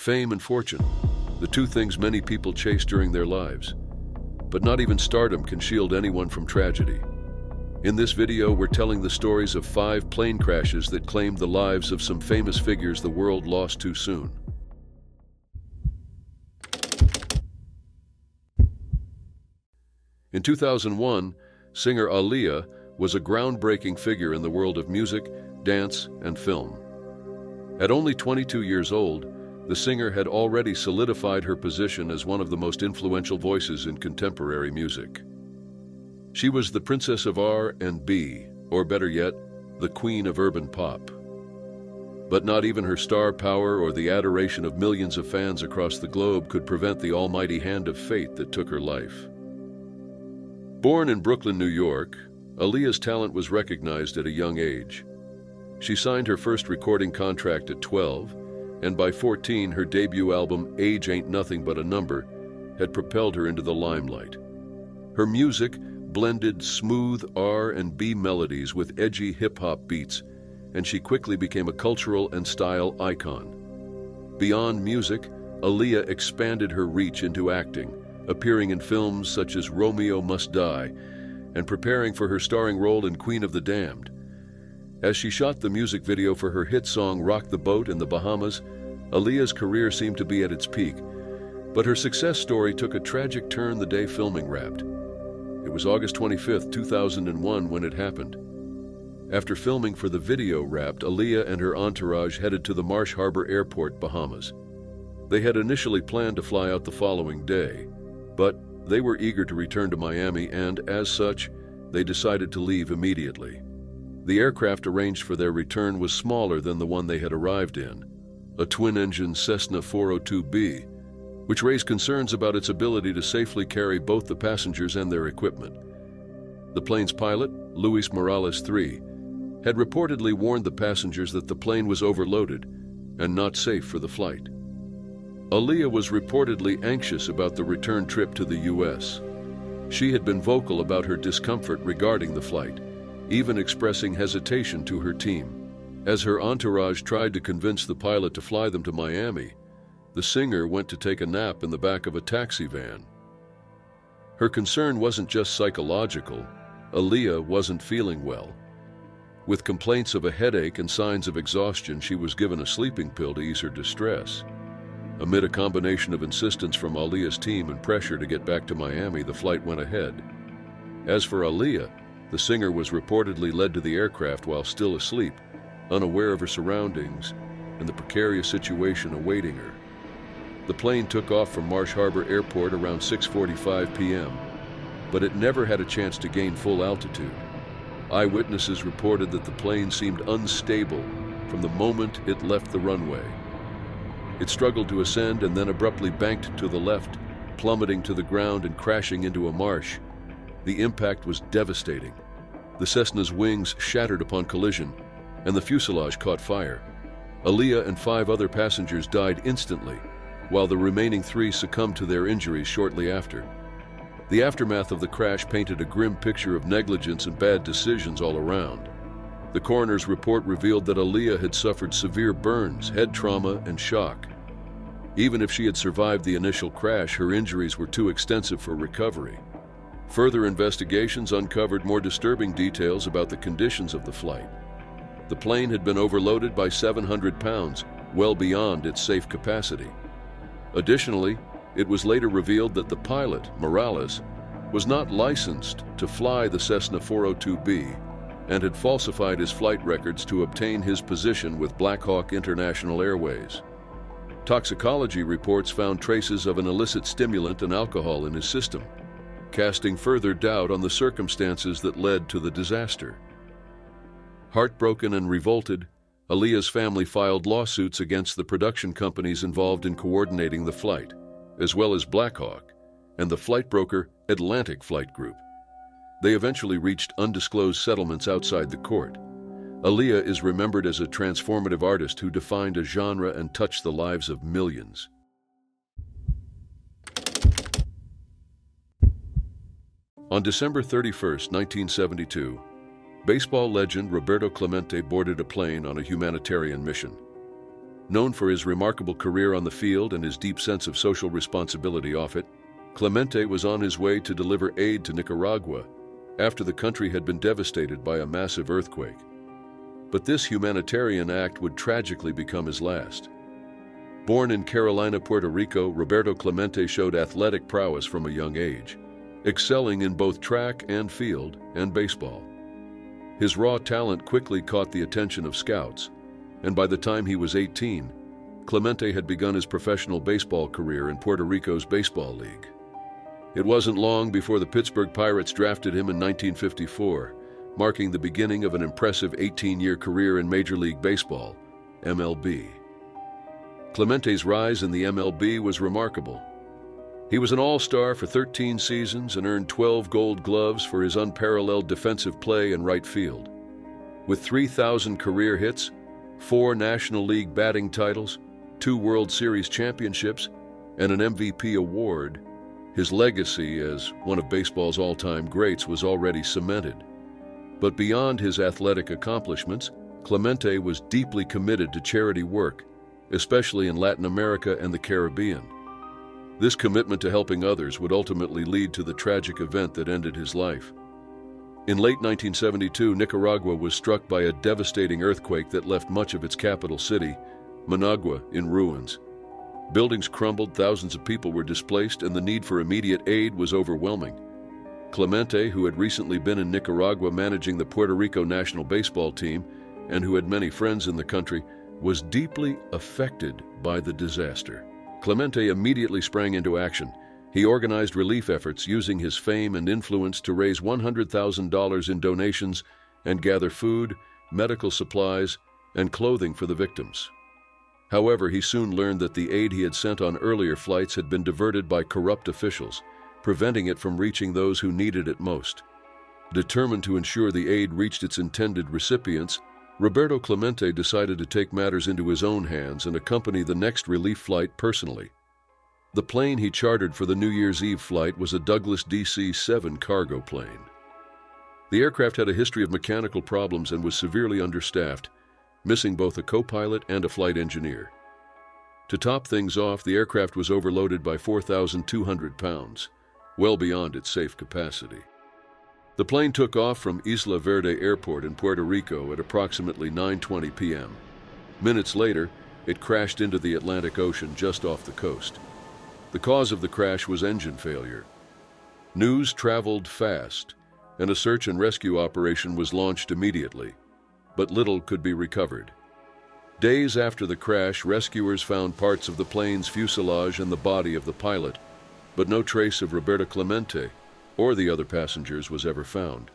Fame and fortune, the two things many people chase during their lives. But not even stardom can shield anyone from tragedy. In this video, we're telling the stories of 5 plane crashes that claimed the lives of some famous figures the world lost too soon. In 2001, singer Aaliyah was a groundbreaking figure in the world of music, dance, and film. At only 22 years old, the singer had already solidified her position as one of the most influential voices in contemporary music. She was the Princess of R&B, or better yet, the Queen of Urban Pop. But not even her star power or the adoration of millions of fans across the globe could prevent the almighty hand of fate that took her life. Born in Brooklyn, New York, Aaliyah's talent was recognized at a young age. She signed her first recording contract at 12, and by 14, her debut album, Age Ain't Nothing But a Number, had propelled her into the limelight. Her music blended smooth R&B melodies with edgy hip-hop beats, and she quickly became a cultural and style icon. Beyond music, Aaliyah expanded her reach into acting, appearing in films such as Romeo Must Die, and preparing for her starring role in Queen of the Damned. As she shot the music video for her hit song Rock the Boat in the Bahamas, Aaliyah's career seemed to be at its peak, but her success story took a tragic turn the day filming wrapped. It was August 25, 2001 when it happened. After filming for the video wrapped, Aaliyah and her entourage headed to the Marsh Harbor Airport, Bahamas. They had initially planned to fly out the following day, but they were eager to return to Miami and, as such, they decided to leave immediately. The aircraft arranged for their return was smaller than the one they had arrived in, a twin-engine Cessna 402B, which raised concerns about its ability to safely carry both the passengers and their equipment. The plane's pilot, Luis Morales III, had reportedly warned the passengers that the plane was overloaded and not safe for the flight. Aaliyah was reportedly anxious about the return trip to the U.S. She had been vocal about her discomfort regarding the flight, even expressing hesitation to her team. As her entourage tried to convince the pilot to fly them to Miami, the singer went to take a nap in the back of a taxi van. Her concern wasn't just psychological. Aaliyah wasn't feeling well. With complaints of a headache and signs of exhaustion, she was given a sleeping pill to ease her distress. Amid a combination of insistence from Aaliyah's team and pressure to get back to Miami, the flight went ahead. As for Aaliyah, the singer was reportedly led to the aircraft while still asleep, unaware of her surroundings and the precarious situation awaiting her. The plane took off from Marsh Harbor Airport around 6:45 p.m., but it never had a chance to gain full altitude. Eyewitnesses reported that the plane seemed unstable from the moment it left the runway. It struggled to ascend and then abruptly banked to the left, plummeting to the ground and crashing into a marsh. The impact was devastating. The Cessna's wings shattered upon collision, and the fuselage caught fire. Aaliyah and 5 other passengers died instantly, while the remaining 3 succumbed to their injuries shortly after. The aftermath of the crash painted a grim picture of negligence and bad decisions all around. The coroner's report revealed that Aaliyah had suffered severe burns, head trauma, and shock. Even if she had survived the initial crash, her injuries were too extensive for recovery. Further investigations uncovered more disturbing details about the conditions of the flight. The plane had been overloaded by 700 pounds, well beyond its safe capacity. Additionally, it was later revealed that the pilot, Morales, was not licensed to fly the Cessna 402B and had falsified his flight records to obtain his position with Black Hawk International Airways. Toxicology reports found traces of an illicit stimulant and alcohol in his system, casting further doubt on the circumstances that led to the disaster. Heartbroken and revolted, Aaliyah's family filed lawsuits against the production companies involved in coordinating the flight, as well as Black Hawk and the flight broker Atlantic Flight Group. They eventually reached undisclosed settlements outside the court. Aaliyah is remembered as a transformative artist who defined a genre and touched the lives of millions. On December 31, 1972, baseball legend Roberto Clemente boarded a plane on a humanitarian mission. Known for his remarkable career on the field and his deep sense of social responsibility off it, Clemente was on his way to deliver aid to Nicaragua after the country had been devastated by a massive earthquake. But this humanitarian act would tragically become his last. Born in Carolina, Puerto Rico, Roberto Clemente showed athletic prowess from a young age, excelling in both track and field and baseball. His raw talent quickly caught the attention of scouts, and by the time he was 18, Clemente had begun his professional baseball career in Puerto Rico's Baseball League. It wasn't long before the Pittsburgh Pirates drafted him in 1954, marking the beginning of an impressive 18-year career in Major League Baseball, MLB. Clemente's rise in the MLB was remarkable. He was an all-star for 13 seasons and earned 12 Gold Gloves for his unparalleled defensive play in right field. With 3,000 career hits, 4 National League batting titles, 2 World Series championships, and an MVP award, his legacy as one of baseball's all-time greats was already cemented. But beyond his athletic accomplishments, Clemente was deeply committed to charity work, especially in Latin America and the Caribbean. This commitment to helping others would ultimately lead to the tragic event that ended his life. In late 1972, Nicaragua was struck by a devastating earthquake that left much of its capital city, Managua, in ruins. Buildings crumbled, thousands of people were displaced, and the need for immediate aid was overwhelming. Clemente, who had recently been in Nicaragua managing the Puerto Rico national baseball team and who had many friends in the country, was deeply affected by the disaster. Clemente immediately sprang into action. He organized relief efforts using his fame and influence to raise $100,000 in donations and gather food, medical supplies, and clothing for the victims. However, he soon learned that the aid he had sent on earlier flights had been diverted by corrupt officials, preventing it from reaching those who needed it most. Determined to ensure the aid reached its intended recipients, Roberto Clemente decided to take matters into his own hands and accompany the next relief flight personally. The plane he chartered for the New Year's Eve flight was a Douglas DC-7 cargo plane. The aircraft had a history of mechanical problems and was severely understaffed, missing both a co-pilot and a flight engineer. To top things off, the aircraft was overloaded by 4,200 pounds, well beyond its safe capacity. The plane took off from Isla Verde Airport in Puerto Rico at approximately 9:20 p.m. Minutes later, it crashed into the Atlantic Ocean just off the coast. The cause of the crash was engine failure. News traveled fast, and a search and rescue operation was launched immediately, but little could be recovered. Days after the crash, rescuers found parts of the plane's fuselage and the body of the pilot, but no trace of Roberto Clemente or the other passengers was ever found.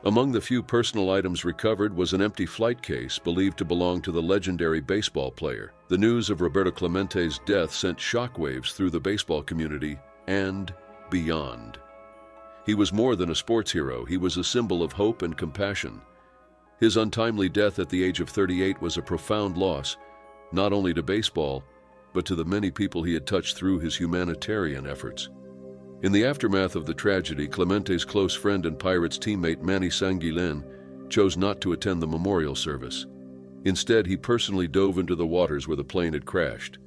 Among the few personal items recovered was an empty flight case believed to belong to the legendary baseball player. The news of Roberto Clemente's death sent shockwaves through the baseball community and beyond. He was more than a sports hero. He was a symbol of hope and compassion. His untimely death at the age of 38 was a profound loss, not only to baseball, but to the many people he had touched through his humanitarian efforts. In the aftermath of the tragedy, Clemente's close friend and Pirates teammate Manny Sanguilén chose not to attend the memorial service. Instead, he personally dove into the waters where the plane had crashed,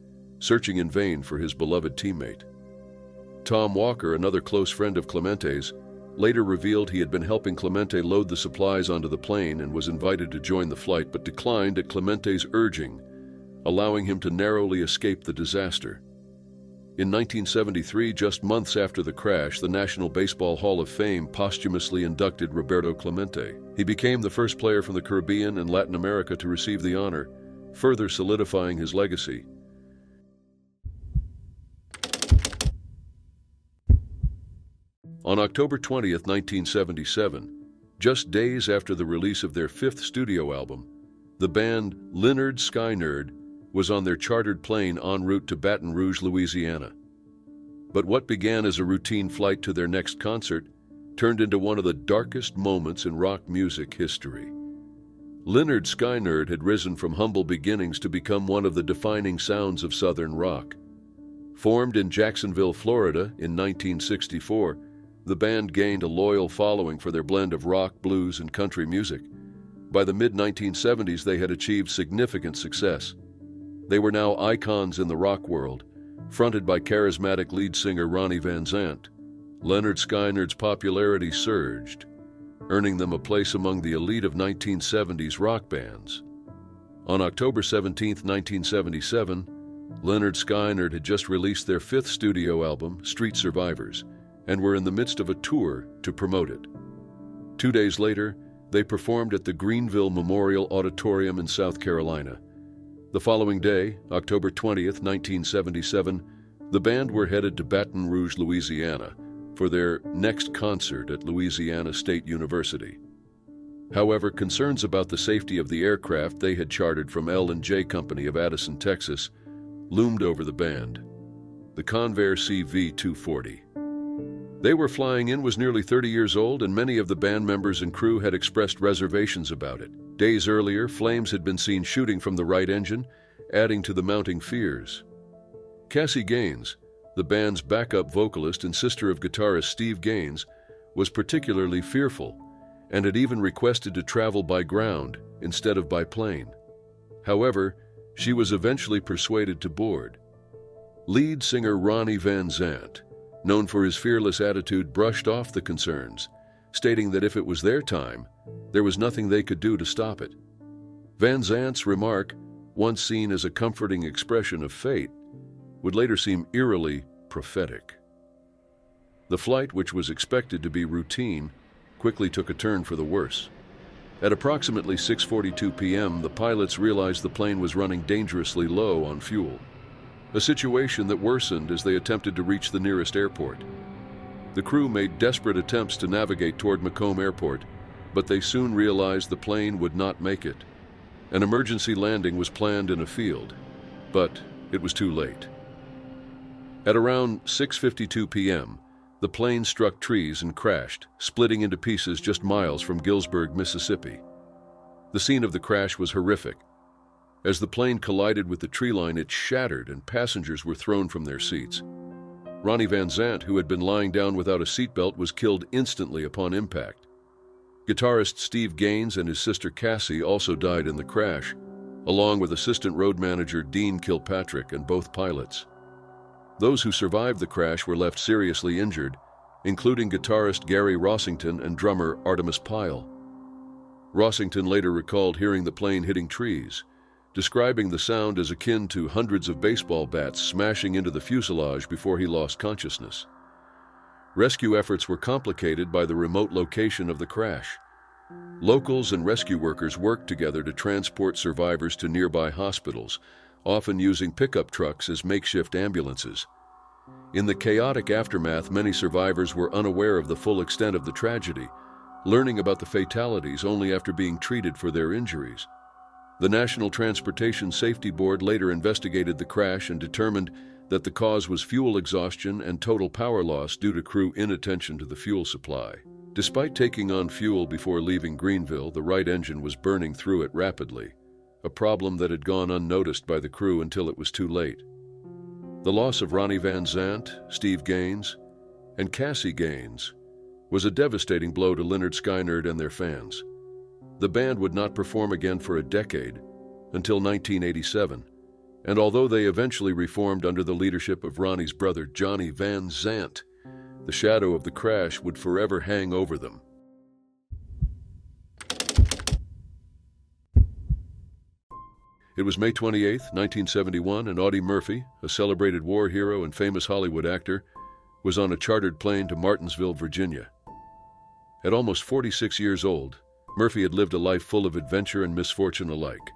searching in vain for his beloved teammate. Tom Walker, another close friend of Clemente's, later revealed he had been helping Clemente load the supplies onto the plane and was invited to join the flight, but declined at Clemente's urging, allowing him to narrowly escape the disaster. In 1973, just months after the crash, the National Baseball Hall of Fame posthumously inducted Roberto Clemente. He became the first player from the Caribbean and Latin America to receive the honor, further solidifying his legacy. On October 20th, 1977, just days after the release of their 5th studio album, the band Lynyrd Skynyrd was on their chartered plane en route to Baton Rouge, Louisiana. But what began as a routine flight to their next concert turned into one of the darkest moments in rock music history. Lynyrd Skynyrd had risen from humble beginnings to become one of the defining sounds of Southern rock. Formed in Jacksonville, Florida in 1964, the band gained a loyal following for their blend of rock, blues, and country music. By the mid-1970s, they had achieved significant success. They were now icons in the rock world, fronted by charismatic lead singer Ronnie Van Zant. Leonard Skyner's popularity surged, earning them a place among the elite of 1970s rock bands. On October 17, 1977, Leonard Skyner had just released their fifth studio album, Street Survivors, and were in the midst of a tour to promote it. 2 days later, they performed at the Greenville Memorial Auditorium in South Carolina. The following day, October 20th, 1977, the band were headed to Baton Rouge, Louisiana, for their next concert at Louisiana State University. However, concerns about the safety of the aircraft they had chartered from L&J Company of Addison, Texas, loomed over the band, the Convair CV-240. They were flying in was nearly 30 years old, and many of the band members and crew had expressed reservations about it. Days earlier, flames had been seen shooting from the right engine, adding to the mounting fears. Cassie Gaines, the band's backup vocalist and sister of guitarist Steve Gaines, was particularly fearful and had even requested to travel by ground instead of by plane. However, she was eventually persuaded to board. Lead singer Ronnie Van Zant, known for his fearless attitude, brushed off the concerns, stating that if it was their time, there was nothing they could do to stop it. Van Zant's remark, once seen as a comforting expression of fate, would later seem eerily prophetic. The flight, which was expected to be routine, quickly took a turn for the worse. At approximately 6:42 p.m., the pilots realized the plane was running dangerously low on fuel, a situation that worsened as they attempted to reach the nearest airport. The crew made desperate attempts to navigate toward Macomb Airport, but they soon realized the plane would not make it. An emergency landing was planned in a field, but it was too late. At around 6:52 p.m., the plane struck trees and crashed, splitting into pieces just miles from Gillsburg, Mississippi. The scene of the crash was horrific. As the plane collided with the tree line, it shattered and passengers were thrown from their seats. Ronnie Van Zant, who had been lying down without a seatbelt, was killed instantly upon impact. Guitarist Steve Gaines and his sister Cassie also died in the crash, along with assistant road manager Dean Kilpatrick and both pilots. Those who survived the crash were left seriously injured, including guitarist Gary Rossington and drummer Artemis Pyle. Rossington later recalled hearing the plane hitting trees, describing the sound as akin to hundreds of baseball bats smashing into the fuselage before he lost consciousness. Rescue efforts were complicated by the remote location of the crash. Locals and rescue workers worked together to transport survivors to nearby hospitals, often using pickup trucks as makeshift ambulances. In the chaotic aftermath, many survivors were unaware of the full extent of the tragedy, learning about the fatalities only after being treated for their injuries. The National Transportation Safety Board later investigated the crash and determined that the cause was fuel exhaustion and total power loss due to crew inattention to the fuel supply. Despite taking on fuel before leaving Greenville, the right engine was burning through it rapidly, a problem that had gone unnoticed by the crew until it was too late. The loss of Ronnie Van Zant, Steve Gaines, and Cassie Gaines was a devastating blow to Lynyrd Skynyrd and their fans. The band would not perform again for a decade, until 1987, and although they eventually reformed under the leadership of Ronnie's brother Johnny Van Zant, the shadow of the crash would forever hang over them. It was May 28, 1971, and Audie Murphy, a celebrated war hero and famous Hollywood actor, was on a chartered plane to Martinsville, Virginia. At almost 46 years old, Murphy had lived a life full of adventure and misfortune alike.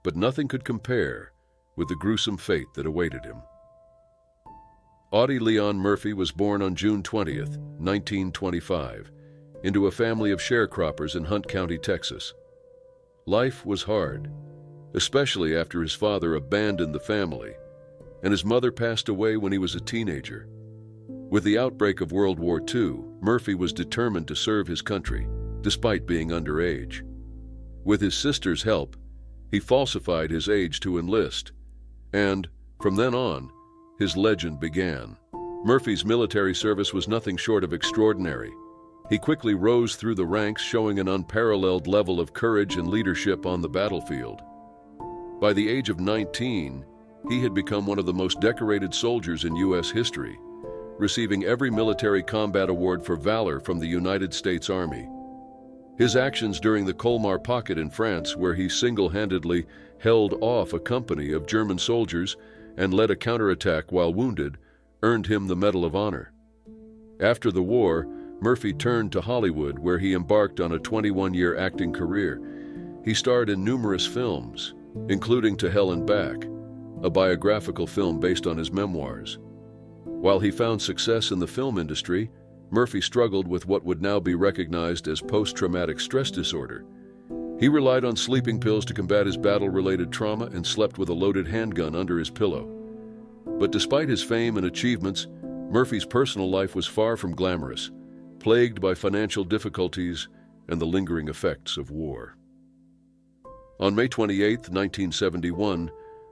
But nothing could compare with the gruesome fate that awaited him. Audie Leon Murphy was born on June 20, 1925, into a family of sharecroppers in Hunt County, Texas. Life was hard, especially after his father abandoned the family, and his mother passed away when he was a teenager. With the outbreak of World War II, Murphy was determined to serve his country, despite being underage. With his sister's help, he falsified his age to enlist, and, from then on, his legend began. Murphy's military service was nothing short of extraordinary. He quickly rose through the ranks, showing an unparalleled level of courage and leadership on the battlefield. By the age of 19, he had become one of the most decorated soldiers in U.S. history, receiving every military combat award for valor from the United States Army. His actions during the Colmar Pocket in France, where he single-handedly held off a company of German soldiers and led a counterattack while wounded, earned him the Medal of Honor. After the war, Murphy turned to Hollywood, where he embarked on a 21-year acting career. He starred in numerous films, including To Hell and Back, a biographical film based on his memoirs. While he found success in the film industry, Murphy struggled with what would now be recognized as post-traumatic stress disorder. He relied on sleeping pills to combat his battle-related trauma and slept with a loaded handgun under his pillow. But despite his fame and achievements, Murphy's personal life was far from glamorous, plagued by financial difficulties and the lingering effects of war. On May 28, 1971,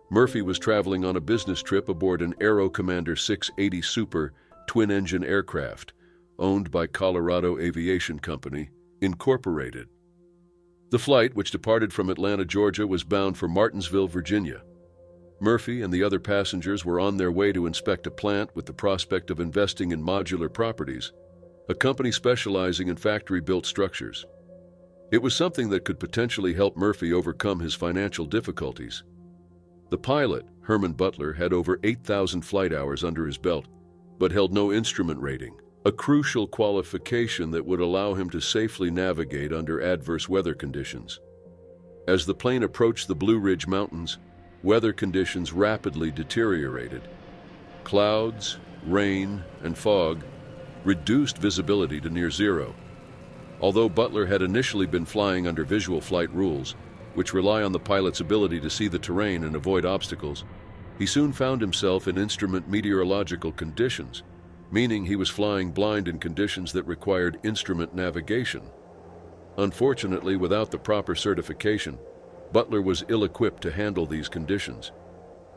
Murphy was traveling on a business trip aboard an Aero Commander 680 Super twin-engine aircraft, owned by Colorado Aviation Company, Incorporated. The flight, which departed from Atlanta, Georgia, was bound for Martinsville, Virginia. Murphy and the other passengers were on their way to inspect a plant with the prospect of investing in Modular Properties, a company specializing in factory-built structures. It was something that could potentially help Murphy overcome his financial difficulties. The pilot, Herman Butler, had over 8,000 flight hours under his belt, but held no instrument rating, a crucial qualification that would allow him to safely navigate under adverse weather conditions. As the plane approached the Blue Ridge Mountains, weather conditions rapidly deteriorated. Clouds, rain, and fog reduced visibility to near zero. Although Butler had initially been flying under visual flight rules, which rely on the pilot's ability to see the terrain and avoid obstacles, he soon found himself in instrument meteorological conditions, meaning he was flying blind in conditions that required instrument navigation. Unfortunately, without the proper certification, Butler was ill-equipped to handle these conditions.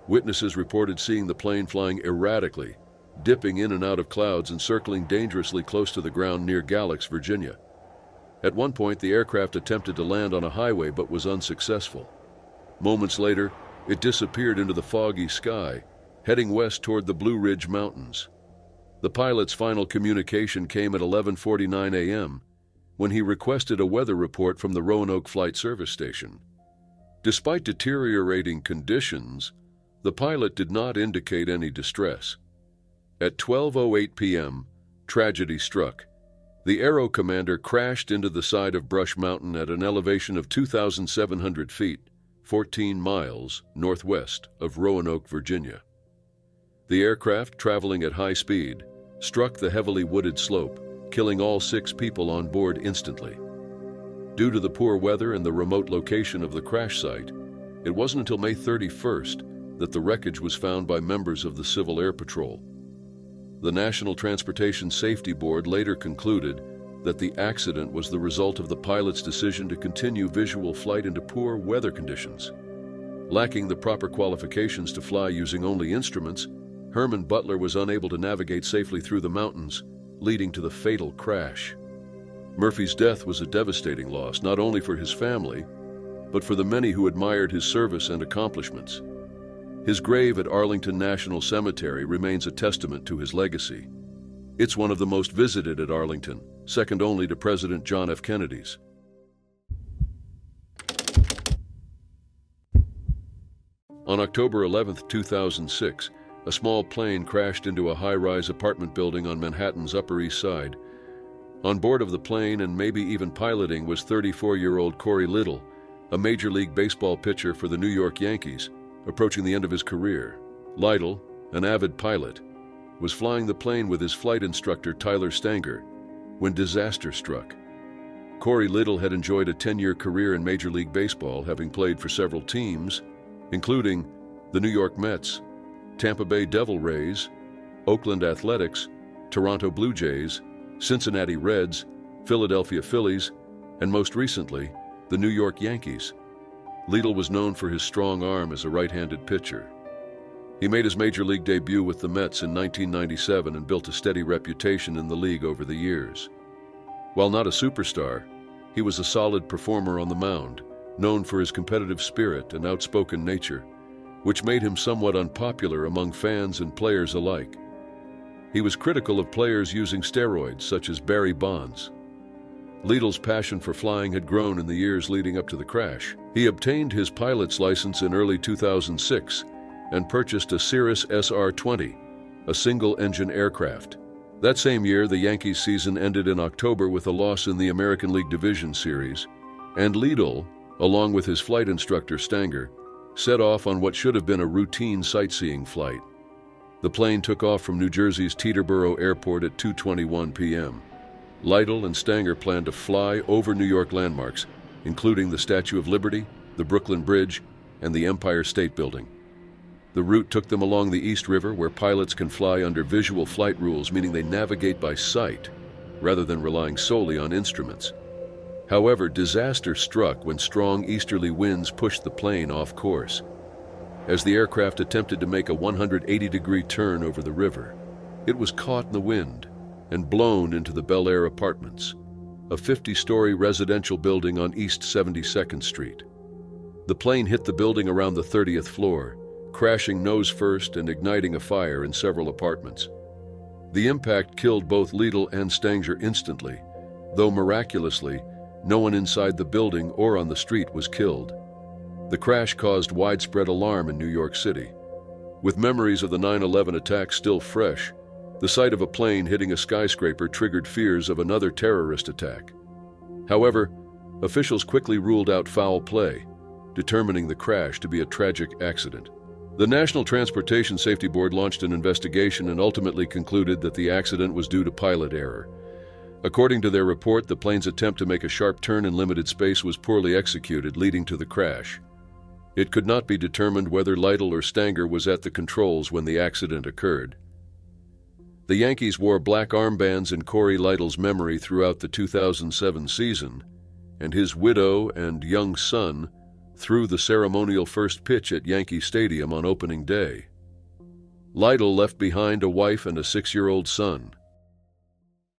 Witnesses reported seeing the plane flying erratically, dipping in and out of clouds and circling dangerously close to the ground near Galax, Virginia. At one point, the aircraft attempted to land on a highway but was unsuccessful. Moments later, it disappeared into the foggy sky, heading west toward the Blue Ridge Mountains. The pilot's final communication came at 11:49 a.m., when he requested a weather report from the Roanoke Flight Service Station. Despite deteriorating conditions, the pilot did not indicate any distress. At 12:08 p.m., tragedy struck. The Aero Commander crashed into the side of Brush Mountain at an elevation of 2,700 feet, 14 miles northwest of Roanoke, Virginia. The aircraft, traveling at high speed, struck the heavily wooded slope, killing all 6 people on board instantly. Due to the poor weather and the remote location of the crash site, it wasn't until May 31st that the wreckage was found by members of the Civil Air Patrol. The National Transportation Safety Board later concluded that the accident was the result of the pilot's decision to continue visual flight into poor weather conditions. Lacking the proper qualifications to fly using only instruments, Herman Butler was unable to navigate safely through the mountains, leading to the fatal crash. Murphy's death was a devastating loss, not only for his family, but for the many who admired his service and accomplishments. His grave at Arlington National Cemetery remains a testament to his legacy. It's one of the most visited at Arlington, second only to President John F. Kennedy's. On October 11, 2006, a small plane crashed into a high-rise apartment building on Manhattan's Upper East Side. On board of the plane, and maybe even piloting, was 34-year-old Corey Little, a Major League Baseball pitcher for the New York Yankees, approaching the end of his career. Lytle, an avid pilot, was flying the plane with his flight instructor Tyler Stanger when disaster struck. Corey Little had enjoyed a 10-year career in Major League Baseball, having played for several teams, including the New York Mets, Tampa Bay Devil Rays, Oakland Athletics, Toronto Blue Jays, Cincinnati Reds, Philadelphia Phillies, and most recently, the New York Yankees. Lytle was known for his strong arm as a right-handed pitcher. He made his major league debut with the Mets in 1997 and built a steady reputation in the league over the years. While not a superstar, he was a solid performer on the mound, known for his competitive spirit and outspoken nature, which made him somewhat unpopular among fans and players alike. He was critical of players using steroids, such as Barry Bonds. Lidl's passion for flying had grown in the years leading up to the crash. He obtained his pilot's license in early 2006 and purchased a Cirrus SR-20, a single-engine aircraft. That same year, the Yankees season ended in October with a loss in the American League Division Series, and Lidl, along with his flight instructor Stanger, set off on what should have been a routine sightseeing flight. The plane took off from New Jersey's Teterboro Airport at 2:21 p.m. Lidl and Stanger planned to fly over New York landmarks, including the Statue of Liberty, the Brooklyn Bridge, and the Empire State Building. The route took them along the East River, where pilots can fly under visual flight rules, meaning they navigate by sight rather than relying solely on instruments. However, disaster struck when strong easterly winds pushed the plane off course. As the aircraft attempted to make a 180-degree turn over the river, it was caught in the wind and blown into the Bel Air Apartments, a 50-story residential building on East 72nd Street. The plane hit the building around the 30th floor, crashing nose first and igniting a fire in several apartments. The impact killed both Lidl and Stanger instantly, though miraculously, no one inside the building or on the street was killed. The crash caused widespread alarm in New York City. With memories of the 9/11 attack still fresh, the sight of a plane hitting a skyscraper triggered fears of another terrorist attack. However, officials quickly ruled out foul play, determining the crash to be a tragic accident. The National Transportation Safety Board launched an investigation and ultimately concluded that the accident was due to pilot error. According to their report, the plane's attempt to make a sharp turn in limited space was poorly executed, leading to the crash. It could not be determined whether Lidl or Stanger was at the controls when the accident occurred. The Yankees wore black armbands in Corey Lidl's memory throughout the 2007 season, and his widow and young son threw the ceremonial first pitch at Yankee Stadium on opening day. Lidl left behind a wife and a 6-year-old son.